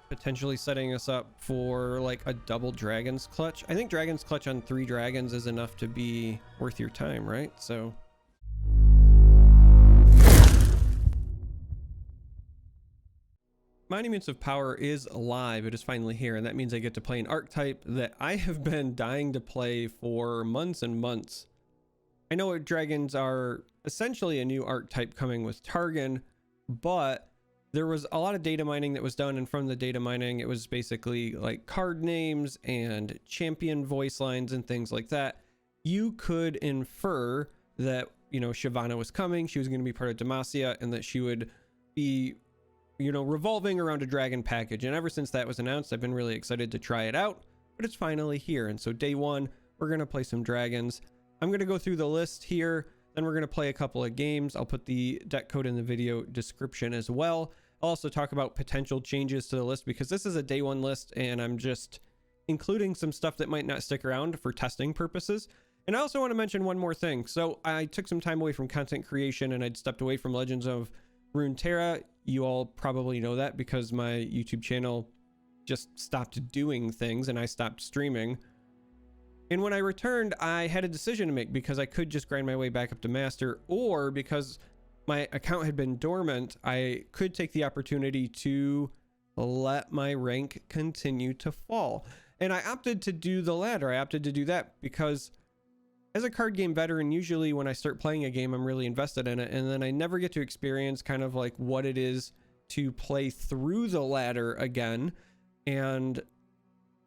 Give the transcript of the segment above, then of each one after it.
potentially setting us up for like a double Dragon's Clutch. I think Dragon's Clutch on 3 dragons is enough to be worth your time, right? So Monuments of Power is live. It is finally here, and that means I get to play an archetype that I have been dying to play for months and months. I know dragons are essentially a new archetype coming with Targon, but there was a lot of data mining that was done, and from the data mining, it was basically like card names and champion voice lines and things like that. You could infer that, you know, Shyvana was coming, she was going to be part of Demacia, and that she would be, you know, revolving around a dragon package. And ever since that was announced, I've been really excited to try it out, but it's finally here. And so day one, we're going to play some dragons. I'm going to go through the list here, then we're going to play a couple of games. I'll put the deck code in the video description as well. I'll also talk about potential changes to the list because this is a day one list and I'm just including some stuff that might not stick around for testing purposes. And I also want to mention one more thing. So I took some time away from content creation and I'd stepped away from Legends of Runeterra. You all probably know that because my YouTube channel just stopped doing things and I stopped streaming. And when I returned, I had a decision to make because I could just grind my way back up to master, or because my account had been dormant, I could take the opportunity to let my rank continue to fall. And I opted to do the latter. I opted to do that because as a card game veteran, usually when I start playing a game, I'm really invested in it. And then I never get to experience kind of like what it is to play through the ladder again. And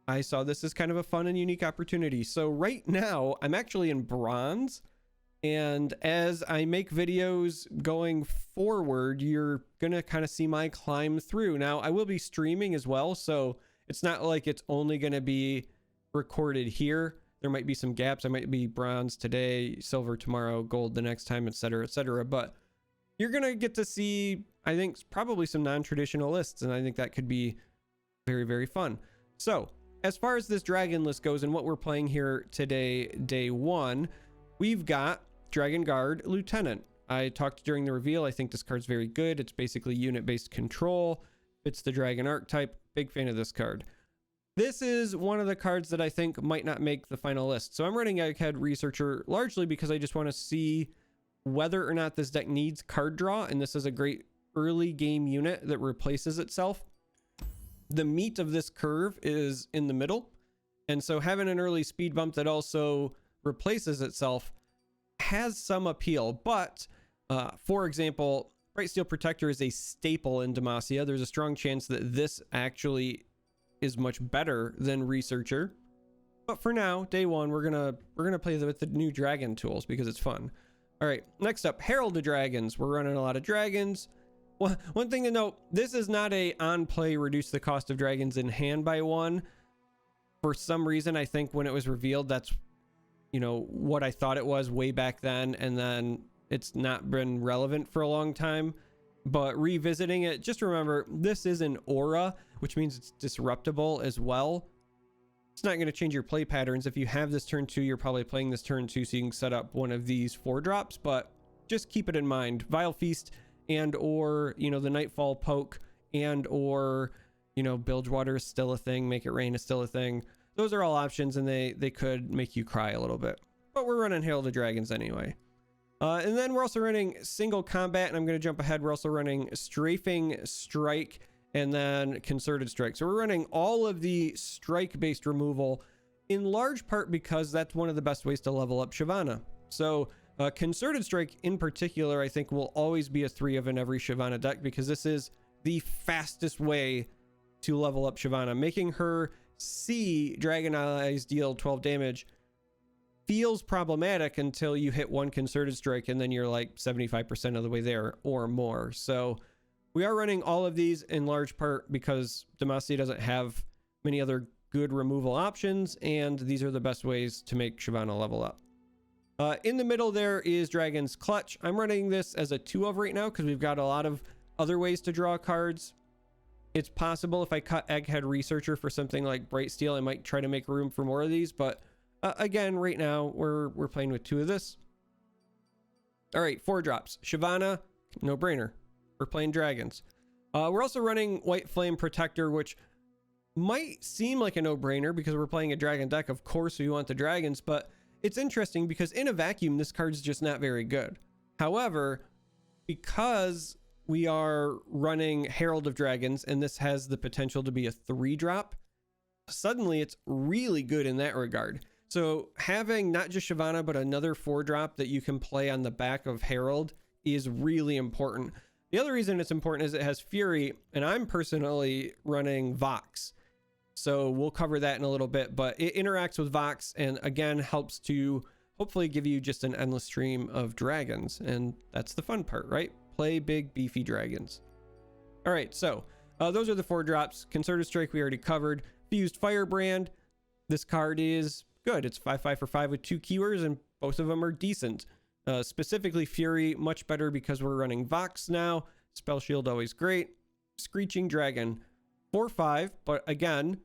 I saw this as kind of a fun and unique opportunity. So right now I'm actually in bronze. And as I make videos going forward, you're going to kind of see my climb through. Now I will be streaming as well. So it's not like it's only going to be recorded here. There might be some gaps. I might be bronze today, silver tomorrow, gold the next time, etc., etc. But you're going to get to see, I think, probably some non-traditional lists. And I think that could be very, very fun. So as far as this dragon list goes and what we're playing here today, day one, we've got Dragon Guard Lieutenant. I talked during the reveal. I think this card's very good. It's basically unit-based control. It's the dragon archetype. Big fan of this card. This is one of the cards that I think might not make the final list. So I'm running Egghead Researcher largely because I just want to see whether or not this deck needs card draw. And this is a great early game unit that replaces itself. The meat of this curve is in the middle. And so having an early speed bump that also replaces itself has some appeal. But for example, Bright Steel Protector is a staple in Demacia. There's a strong chance that this actually is much better than Researcher. But for now, day one, we're gonna play with the new dragon tools because it's fun. All right, next up, Herald of Dragons. We're running a lot of dragons. Well, one thing to note, this is not a on play reduce the cost of dragons in hand by 1. For some reason, I think when it was revealed, that's, you know, what I thought it was way back then, and then it's not been relevant for a long time. But revisiting it, just remember, this is an aura, which means it's disruptible as well. It's not going to change your play patterns. If you have this turn 2, you're probably playing this turn 2, so you can set up one of these 4-drops, but just keep it in mind. Vile Feast and or, you know, the Nightfall Poke and or, you know, Bilgewater is still a thing, Make It Rain is still a thing. Those are all options, and they could make you cry a little bit. But we're running Herald of Dragons anyway. And then we're also running Single Combat, and I'm going to jump ahead. We're also running Strafing Strike and then Concerted Strike. So we're running all of the strike-based removal in large part because that's one of the best ways to level up Shyvana. So Concerted Strike in particular, I think, will always be a 3 of in every Shyvana deck because this is the fastest way to level up Shyvana. Making her see Dragon Allies deal 12 damage feels problematic until you hit 1 Concerted Strike and then you're like 75% of the way there or more. So we are running all of these in large part because Demacia doesn't have many other good removal options, and these are the best ways to make Shyvana level up. In the middle there is Dragon's Clutch. I'm running this as a 2 of right now because we've got a lot of other ways to draw cards. It's possible if I cut Egghead Researcher for something like Bright Steel, I might try to make room for more of these, but again, right now we're playing with 2 of this. All right, 4 drops. Shyvana, no brainer. We're playing dragons. We're also running White Flame Protector, which might seem like a no-brainer because we're playing a dragon deck. Of course we want the dragons, but it's interesting because in a vacuum this card's just not very good. However, because we are running Herald of Dragons and this has the potential to be a 3-drop, suddenly it's really good in that regard. So having not just Shyvana but another 4-drop that you can play on the back of Herald is really important. The other reason it's important is it has Fury, and I'm personally running Vox. So we'll cover that in a little bit, but it interacts with Vox and again helps to hopefully give you just an endless stream of dragons. And that's the fun part, right? Play big beefy dragons. All right, so those are the 4 drops. Concerted Strike we already covered. Fused Firebrand, this card is good. It's 5/5 for 5 with 2 keywords and both of them are decent. Specifically Fury, much better because we're running Vox now. Spell Shield, always great. Screeching Dragon, 4/5, but again,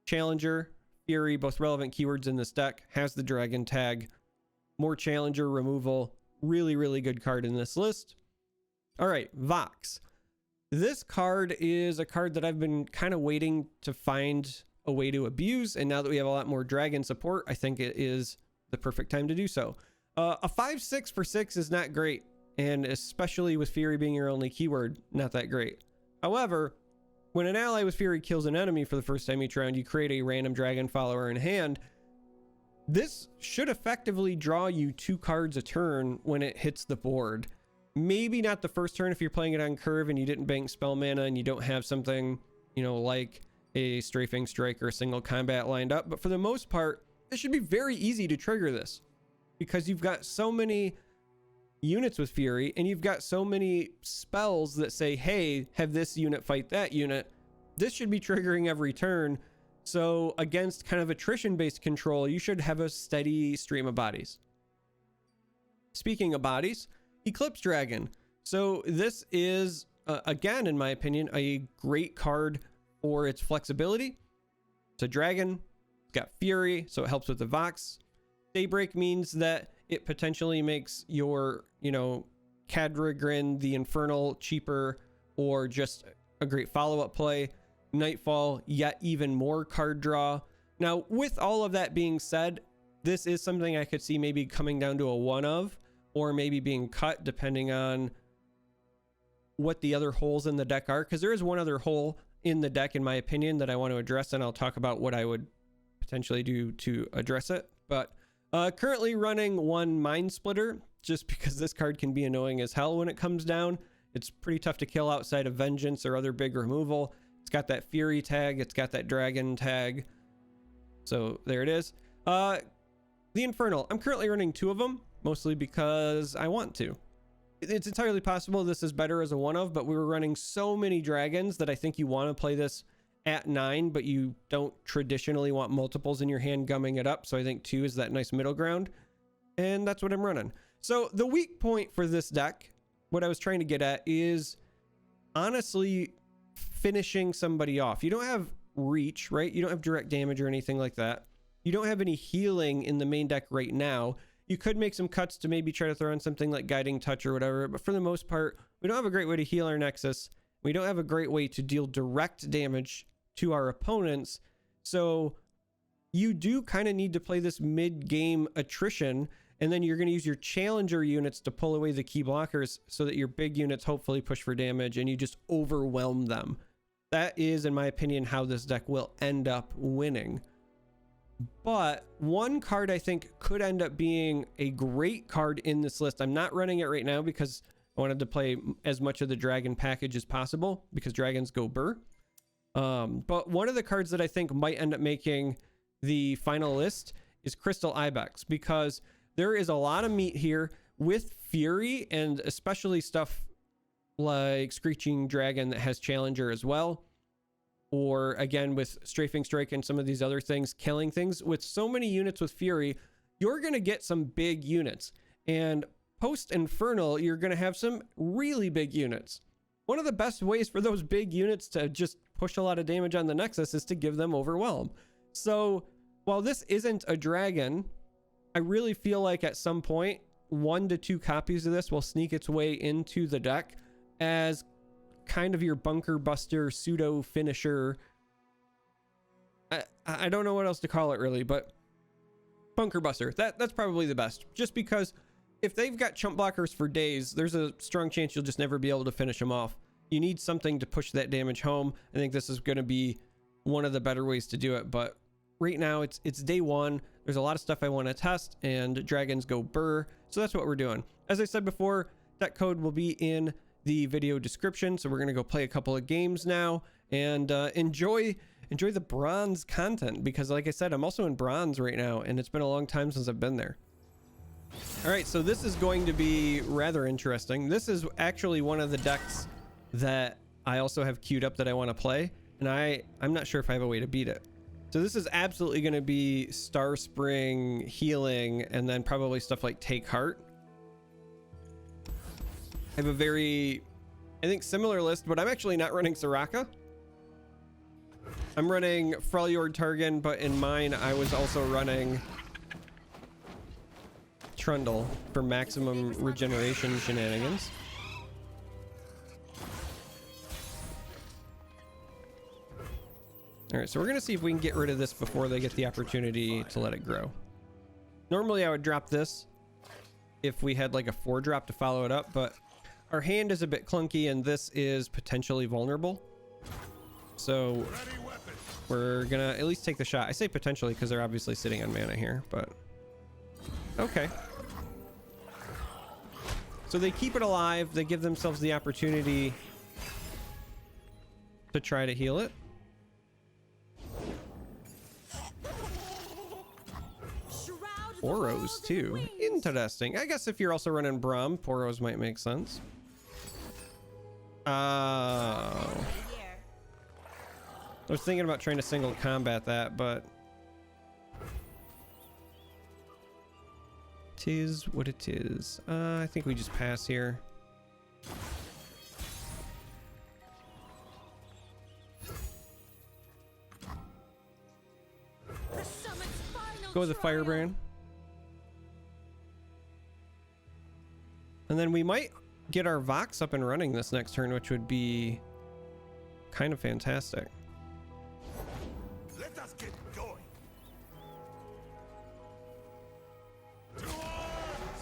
Challenger, Fury, both relevant keywords in this deck, has the dragon tag. More Challenger removal, really, really good card in this list. All right, Vox. This card is a card that I've been kind of waiting to find a way to abuse, and now that we have a lot more dragon support, I think it is the perfect time to do so. A 5/6 for 6 is not great, and especially with Fury being your only keyword, not that great. However, when an ally with Fury kills an enemy for the first time each round, you create a random dragon follower in hand. This should effectively draw you 2 cards a turn when it hits the board. Maybe not the first turn if you're playing it on curve and you didn't bank spell mana and you don't have something, you know, like a Strafing Strike or a single combat lined up. But for the most part, it should be very easy to trigger this because you've got so many units with Fury and you've got so many spells that say, hey, have this unit fight that unit. This should be triggering every turn. So against kind of attrition based control, you should have a steady stream of bodies. Speaking of bodies, Eclipse Dragon. So this is again, in my opinion, a great card for its flexibility. It's a dragon, it's got Fury, so it helps with the Vox. Daybreak means that it potentially makes your, you know, Cadrigrin the Infernal cheaper or just a great follow-up play. Nightfall, yet even more card draw. Now, with all of that being said, this is something I could see maybe coming down to a 1 of, or maybe being cut depending on what the other holes in the deck are, because there is one other hole in the deck, in my opinion, that I want to address, and I'll talk about what I would potentially do to address it. But currently running 1 Mind Splitter, just because this card can be annoying as hell when it comes down. It's pretty tough to kill outside of Vengeance or other big removal. It's got that Fury tag, it's got that Dragon tag. So there it is. The Infernal, I'm currently running 2 of them, mostly because I want to. It's entirely possible this is better as a 1 of, but we were running so many dragons that I think you want to play this at 9, but you don't traditionally want multiples in your hand gumming it up. So I think 2 is that nice middle ground, and that's what I'm running. So the weak point for this deck, what I was trying to get at, is honestly finishing somebody off. You don't have reach, right? You don't have direct damage or anything like that. You don't have any healing in the main deck right now. You could make some cuts to maybe try to throw in something like Guiding Touch or whatever, but for the most part, we don't have a great way to heal our Nexus. We don't have a great way to deal direct damage to our opponents. So you do kind of need to play this mid-game attrition, and then you're going to use your Challenger units to pull away the key blockers so that your big units hopefully push for damage and you just overwhelm them. That is, in my opinion, how this deck will end up winning. But one card I think could end up being a great card in this list. I'm not running it right now because I wanted to play as much of the dragon package as possible because dragons go burr. But one of the cards that I think might end up making the final list is Crystal Ibex, because there is a lot of meat here with Fury, and especially stuff like Screeching Dragon that has Challenger as well. Or again, with Strafing Strike and some of these other things, killing things. With so many units with Fury, you're going to get some big units. And post Infernal, you're going to have some really big units. One of the best ways for those big units to just push a lot of damage on the Nexus is to give them Overwhelm. So while this isn't a dragon, I really feel like at some point, 1 to 2 copies of this will sneak its way into the deck as kind of your bunker buster, pseudo finisher. I don't know what else to call it really, but bunker buster. That's probably the best. Just because if they've got chump blockers for days, there's a strong chance you'll just never be able to finish them off. You need something to push that damage home. I think this is going to be one of the better ways to do it, but right now it's day one. There's a lot of stuff I want to test, and dragons go burr, so that's what we're doing. As I said before, that code will be in the video description, so we're going to go play a couple of games now and enjoy the bronze content, because like I said, I'm also in bronze right now, and it's been a long time since I've been there. All right, so this is going to be rather interesting. This is actually one of the decks that I also have queued up that I want to play, and I'm not sure if I have a way to beat it. So this is absolutely going to be Star Spring, healing, and then probably stuff like Take Heart. I have a very, I think, similar list, but I'm actually not running Soraka. I'm running Freljord Targan, but in mine I was also running Trundle for maximum regeneration shenanigans. All right, so we're gonna see if we can get rid of this before they get the opportunity to let it grow. Normally I would drop this if we had like a 4-drop to follow it up, but our hand is a bit clunky and this is potentially vulnerable. So we're gonna at least take the shot. I say potentially because they're obviously sitting on mana here, but okay. So they keep it alive. They give themselves the opportunity to try to heal it. Poros too. Interesting. I guess if you're also running Braum, Poros might make sense. I was thinking about trying to single combat that, but tis what it is. I think we just pass here. Go with the Firebrand. And then we might get our Vox up and running this next turn, which would be kind of fantastic. Let us get going.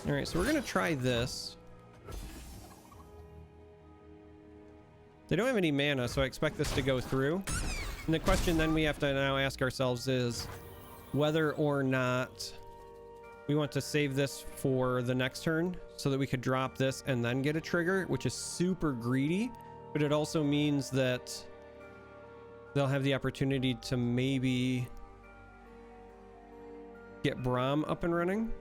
All right, so we're gonna try this. They don't have any mana, so I expect this to go through. And the question then we have to now ask ourselves is whether or not we want to save this for the next turn so that we could drop this and then get a trigger, which is super greedy, but it also means that they'll have the opportunity to maybe get Braum up and running.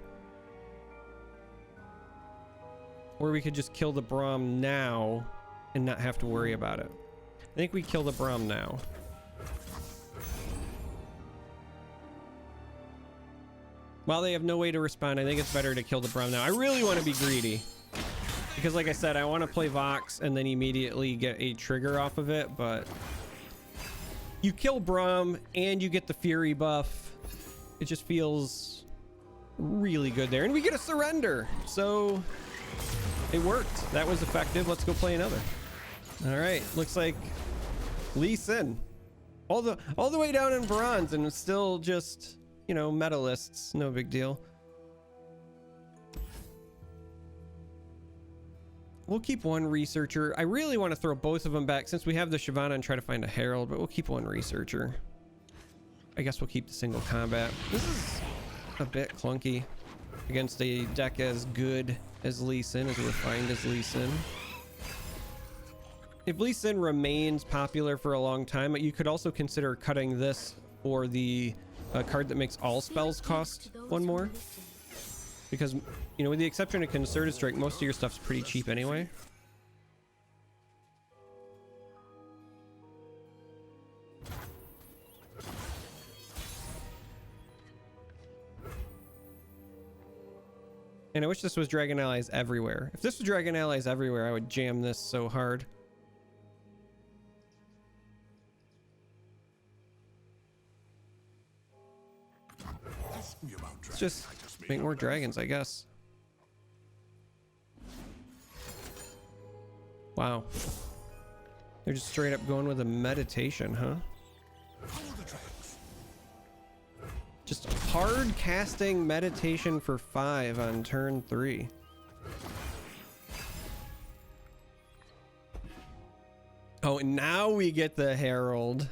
Or we could just kill the Braum now and not have to worry about it. I think we kill the Braum now. While they have no way to respond, I think it's better to kill the Braum now. I really want to be greedy, because like I said, I want to play Vox and then immediately get a trigger off of it, but you kill Braum and you get the Fury buff. It just feels really good there. And we get a surrender, so it worked. That was effective. Let's go play another. All right, looks like Lee Sin. All the way down in bronze, and it's still just, you know, medalists, no big deal. We'll keep one researcher. I really want to throw both of them back since we have the Shyvana and try to find a Herald, but we'll keep one researcher. I guess we'll keep the single combat. This is a bit clunky against a deck as good as Lee Sin, as refined as Lee Sin. If Lee Sin remains popular for a long time, you could also consider cutting this for the card that makes all spells cost one more, because, you know, with the exception of Concerted Strike, most of your stuff's pretty cheap anyway. And I wish this was Dragon Allies Everywhere. If this was Dragon Allies Everywhere, I would jam this so hard. Let's just make more dragons, I guess. They're just straight up going with a meditation, huh? Just hard casting meditation for 5 on turn 3. Oh, and now we get the Herald.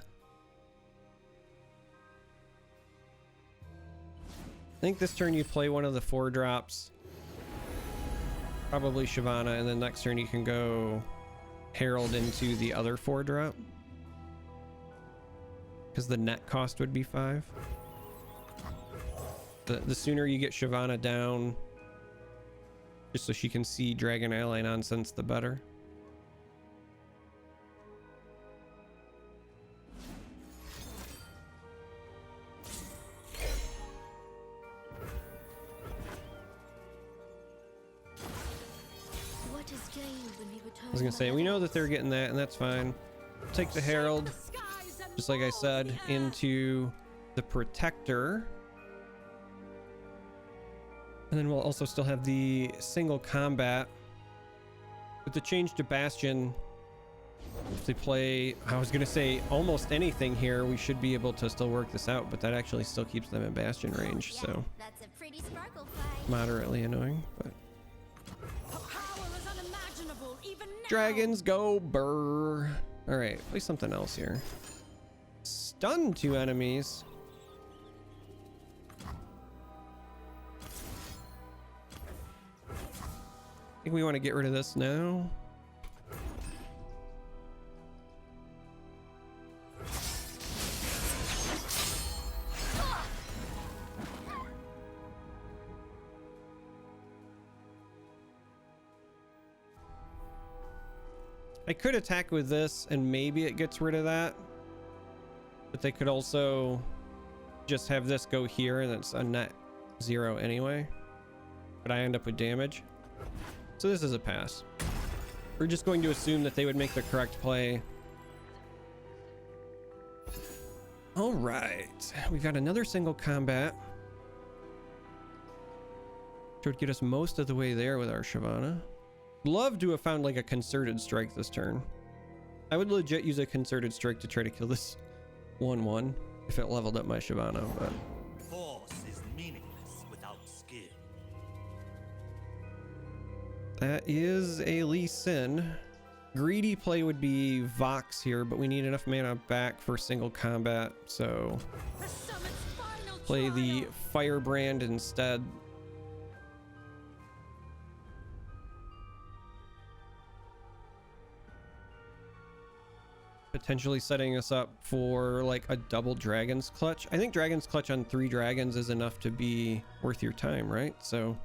I think this turn you play one of the 4 drops. Probably Shyvana, and then next turn you can go Herald into the other 4 drop. Because the net cost would be 5. The sooner you get Shyvana down, just so she can see Dragon Ally nonsense, the better. I was gonna say, we know that they're getting that, and that's fine. Take the Herald, just like I said, into the Protector. And then we'll also still have the single combat. With the change to Bastion, if they play, I was gonna say almost anything here, we should be able to still work this out, but that actually still keeps them in Bastion range, so That's a pretty sparkle fight. moderately annoying, but dragons go burr. All right, play something else here. Stun 2 enemies. I think we want to get rid of this now. I could attack with this and maybe it gets rid of that, but they could also just have this go here and it's a net 0 anyway, but I end up with damage. So this is a pass. We're just going to assume that they would make the correct play. All right, we got another single combat, which would get us most of the way there with our Shyvana. Love to have found like a concerted strike this turn. I would legit use a concerted strike to try to kill this 1-1 if it leveled up my Shyvana, but force is meaningless without skill. that is a Lee Sin. Greedy play would be Vox here, but we need enough mana back for single combat, so play the Firebrand instead. Potentially setting us up for like a double Dragon's Clutch. I think Dragon's Clutch on 3 dragons is enough to be worth your time, right? So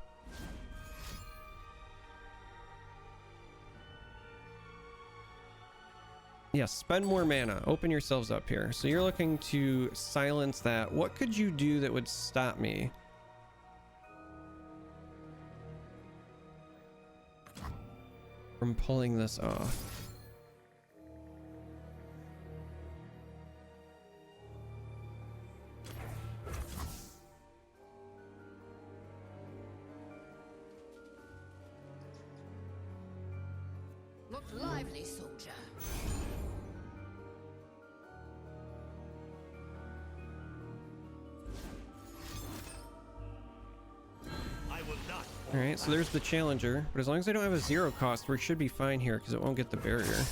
yeah, spend more mana, open yourselves up here. So you're looking to silence that. What could you do that would stop me? From pulling this off? Look lively, soldier. I will not. All right, so there's the Challenger, but as long as I don't have a 0 cost, we should be fine here because it won't get the barrier.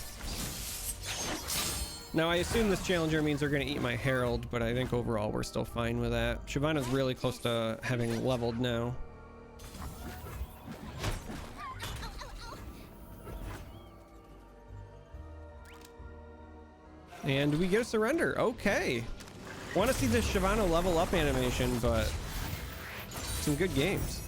Now, I assume this Challenger means they're going to eat my Herald, but I think overall we're still fine with that. Shyvana's really close to having leveled now. And we get a surrender. Okay. Want to see this Shyvana level up animation, but some good games.